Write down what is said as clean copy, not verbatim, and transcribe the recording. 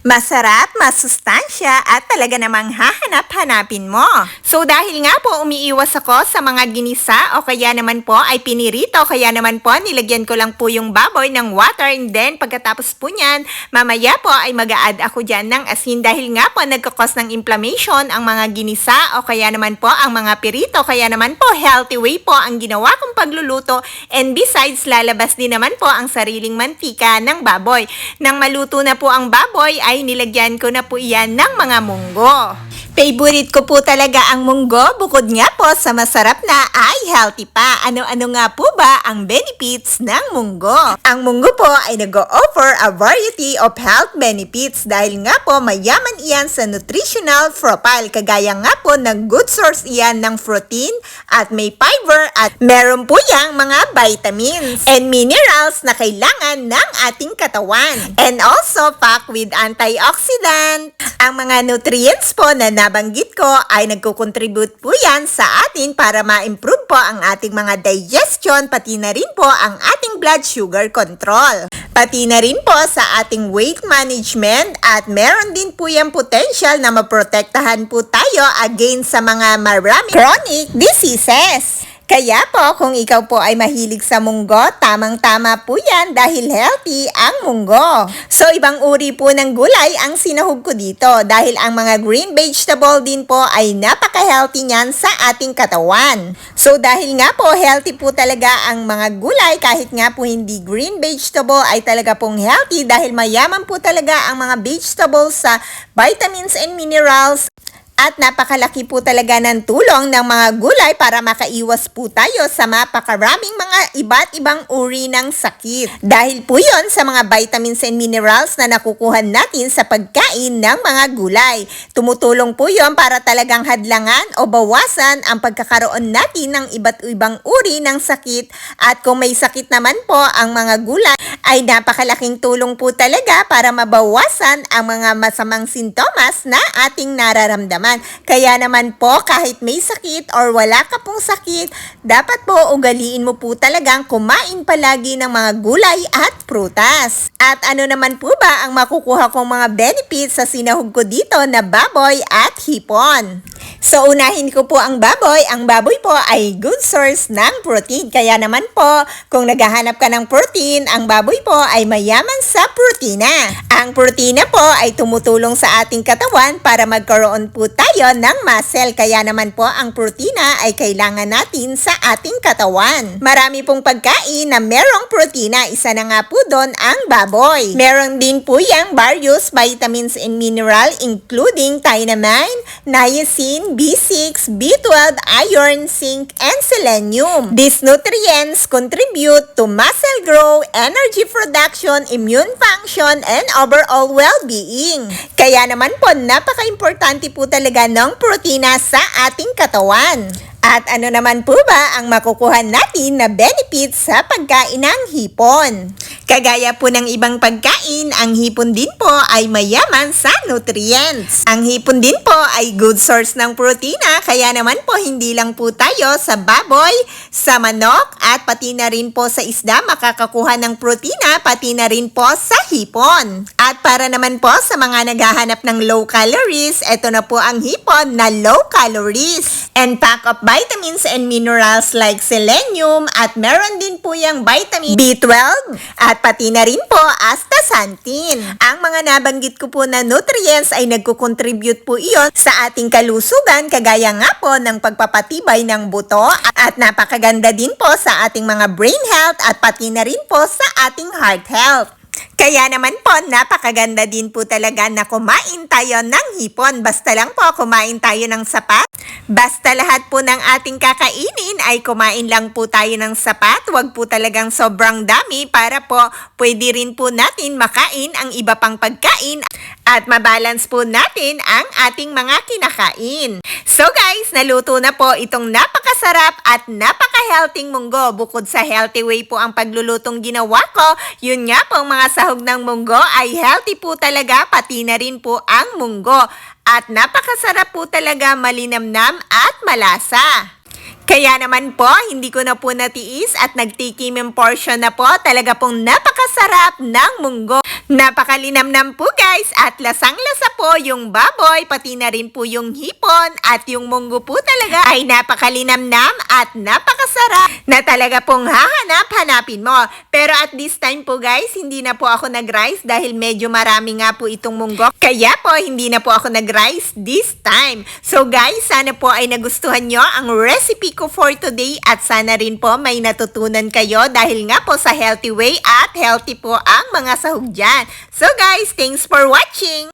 Masarap, masustansya at talaga namang hahanap-hanapin mo. So dahil nga po umiiwas ako sa mga ginisa o kaya naman po ay pinirito, kaya naman po nilagyan ko lang po yung baboy ng water and then pagkatapos po niyan, mamaya po ay mag-a-add ako dyan ng asin dahil nga po nagkakos ng inflammation ang mga ginisa o kaya naman po ang mga pirito, kaya naman po healthy way po ang ginawa kong pagluluto and besides lalabas din naman po ang sariling mantika ng baboy. Nang maluto na po ang baboy ay nilagyan ko na po iyan ng mga munggo. Favorite ko po talaga ang munggo, bukod nga po sa masarap na ay healthy pa. Ano-ano nga po ba ang benefits ng munggo? Ang munggo po ay nag-o-offer a variety of health benefits dahil nga po mayaman iyan sa nutritional profile. Kagaya nga po ng good source iyan ng protein at may fiber at meron po yang mga vitamins and minerals na kailangan ng ating katawan. And also packed with antioxidant. Ang mga nutrients po na nabanggit ko ay nagko-contribute po yan sa atin para ma-improve po ang ating mga digestion, pati na rin po ang ating blood sugar control. Pati na rin po sa ating weight management at meron din po yung potential na maprotektahan po tayo against sa mga maraming chronic diseases. Kaya po, kung ikaw po ay mahilig sa munggo, tamang-tama po yan dahil healthy ang munggo. So, ibang uri po ng gulay ang sinahog ko dito dahil ang mga green vegetable din po ay napaka-healthy niyan sa ating katawan. So, dahil nga po healthy po talaga ang mga gulay kahit nga po hindi green vegetable ay talaga pong healthy dahil mayaman po talaga ang mga vegetables sa vitamins and minerals. At napakalaki po talaga ng tulong ng mga gulay para makaiwas po tayo sa mapakaraming mga iba't ibang uri ng sakit. Dahil po yon sa mga vitamins and minerals na nakukuha natin sa pagkain ng mga gulay. Tumutulong po yon para talagang hadlangan o bawasan ang pagkakaroon natin ng iba't ibang uri ng sakit. At kung may sakit naman po ang mga gulay, ay napakalaking tulong po talaga para mabawasan ang mga masamang sintomas na ating nararamdaman. Kaya naman po kahit may sakit or wala ka pong sakit, dapat po ugaliin mo po talagang kumain palagi ng mga gulay at prutas. At ano naman po ba ang makukuha kong mga benefits sa sinahog ko dito na baboy at hipon? So unahin ko po ang baboy. Ang baboy po ay good source ng protein. Kaya naman po, kung naghahanap ka ng protein, ang baboy po ay mayaman sa protina. Ang protina po ay tumutulong sa ating katawan para magkaroon po tayo ng muscle. Kaya naman po ang protina ay kailangan natin sa ating katawan. Marami pong pagkain na merong protina. Isa na nga po doon ang baboy. Meron din po yung various vitamins and mineral including thiamine, niacin, B6, B12, iron, zinc, and selenium. These nutrients contribute to muscle growth, energy production, immune function, and overall well-being. Kaya naman po, napaka-importante po talaga ng protina sa ating katawan. At ano naman po ba ang makukuha natin na benefits sa pagkain ng hipon? Kagaya po ng ibang pagkain, ang hipon din po ay mayaman sa nutrients. Ang hipon din po ay good source ng protina, kaya naman po hindi lang po tayo sa baboy, sa manok, at pati na rin po sa isda makakakuha ng protina, pati na rin po sa hipon. At para naman po sa mga naghahanap ng low calories, ito na po ang hipon na low calories. And pack of vitamins and minerals like selenium at meron din po yung vitamin B12 at pati na rin po astaxanthin. Ang mga nabanggit ko po na nutrients ay nagko-contribute po iyon sa ating kalusugan kagaya nga po ng pagpapatibay ng buto at napakaganda din po sa ating mga brain health at pati na rin po sa ating heart health. Kaya naman po, napakaganda din po talaga na kumain tayo ng hipon. Basta lang po, kumain tayo ng sapat. Basta lahat po ng ating kakainin ay kumain lang po tayo ng sapat. Huwag po talagang sobrang dami para po pwede rin po natin makain ang iba pang pagkain at mabalance po natin ang ating mga kinakain. So guys, naluto na po itong napakasarap at napaka-healthy munggo. Bukod sa healthy way po ang paglulutong ginawa ko, yun nga po mga sahog ng munggo ay healthy po talaga, pati na rin po ang munggo. At napakasarap po talaga, malinamnam at malasa. Kaya naman po, hindi ko na po natiis at nagtikimim portion na po. Talaga pong napakasarap ng munggo. Napakalinamnam po guys at lasang-lasa po yung baboy, pati na rin po yung hipon at yung munggo po talaga ay napakalinamnam at napakasarap na talaga pong hahanap-hanapin mo. Pero at this time po guys, hindi na po ako nag-rice dahil medyo marami nga po itong munggo. Kaya po, hindi na po ako nag-rice this time. So guys, sana po ay nagustuhan nyo ang recipe ko for today at sana rin po may natutunan kayo dahil nga po sa healthy way at healthy po ang mga sahog dyan. So guys, thanks for watching!